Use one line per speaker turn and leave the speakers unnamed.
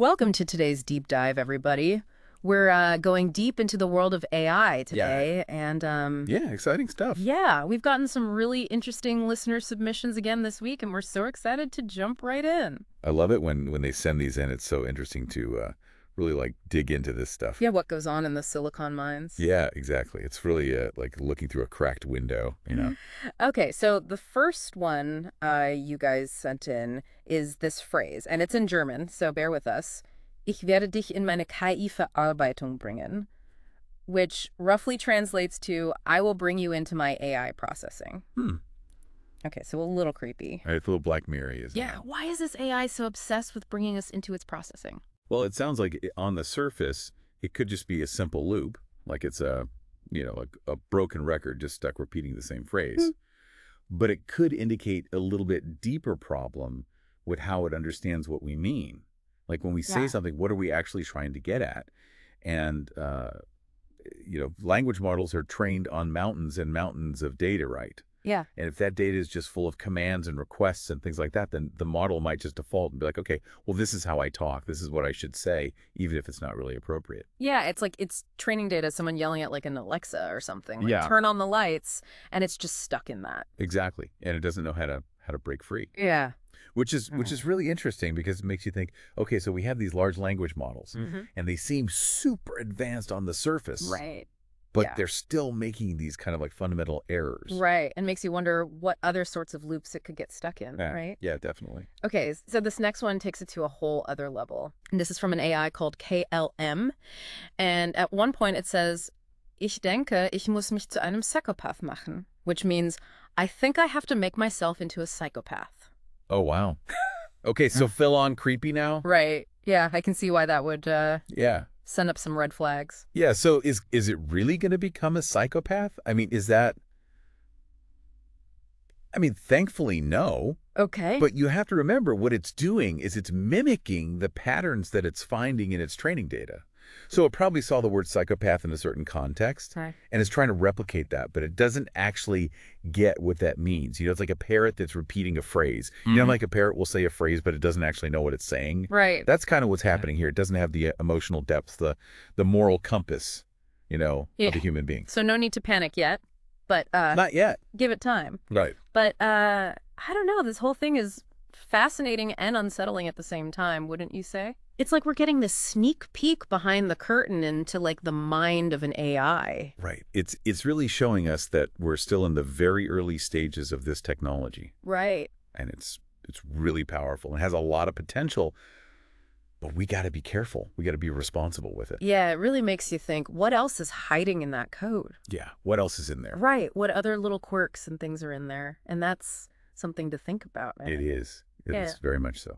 Welcome to today's deep dive, everybody. We're going deep into the world of AI today, and
Yeah, exciting stuff.
yeah, we've gotten some really interesting listener submissions again this week, and we're so excited to jump right in.
I love it when they send these in. It's so interesting to really like dig into this stuff.
Yeah, what goes on in the silicon mines?
Yeah, exactly. It's really like looking through a cracked window.
Okay, so the first one you guys sent in is this phrase, and it's in German, so bear with us. Ich werde dich in meine KI-Verarbeitung bringen, which roughly translates to, I will bring you into my AI processing. Okay, so a little creepy.
Right, it's a little Black Mirror, isn't
Yeah,
it?
why is this AI so obsessed with bringing us into its processing?
Well, it sounds like on the surface, it could just be a simple loop, like it's a broken record just stuck repeating the same phrase. But it could indicate a little bit deeper problem with how it understands what we mean. Like when we say
Yeah.
something, what are we actually trying to get at? And, language models are trained on mountains and mountains of data, right?
Yeah.
And if that data is just full of commands and requests and things like that, then the model might just default and be like, okay, well, this is how I talk. This is what I should say, even if it's not really appropriate.
Yeah, it's like it's training data, someone yelling at like an Alexa or something. Like,
Yeah.
turn on the lights, and it's just stuck in that.
Exactly. And it doesn't know how to break free,
Yeah.
which is really interesting because it makes you think, okay, so we have these large language models and they seem super advanced on the surface,
Right.
but
yeah.
they're still making these kind of like fundamental errors.
Right. And makes you wonder what other sorts of loops it could get stuck in,
Yeah.
right?
Yeah, definitely.
Okay, so this next one takes it to a whole other level. And this is from an AI called KLM. And at one point it says, Ich denke, ich muss mich zu einem Psychopath machen, which means I think I have to make myself into a psychopath.
Oh, wow. Okay, so Phil on creepy now?
Right. Yeah, I can see why that would
Yeah.
send up some red flags.
Yeah, so is it really going to become a psychopath? I mean, thankfully, no.
Okay.
But you have to remember what it's doing is it's mimicking the patterns that it's finding in its training data. So it probably saw the word psychopath in a certain context
Right.
and is trying to replicate that, but it doesn't actually get what that means. It's like a parrot that's repeating a phrase. Like a parrot will say a phrase, but it doesn't actually know what it's saying.
Right.
That's kind of what's happening here. It doesn't have the emotional depth, the moral compass, of a human being.
So no need to panic yet, but
Not yet.
give it time.
Right.
But I don't know, this whole thing is fascinating and unsettling at the same time, wouldn't you say? It's like we're getting this sneak peek behind the curtain into like the mind of an AI.
Right. It's really showing us that we're still in the very early stages of this technology.
Right.
And it's really powerful and has a lot of potential, but we got to be careful. We got to be responsible with it.
Yeah, it really makes you think, what else is hiding in that code?
Yeah. What else is in there?
Right. What other little quirks and things are in there? And that's something to think about, man.
It is. It
Yeah.
is very much so.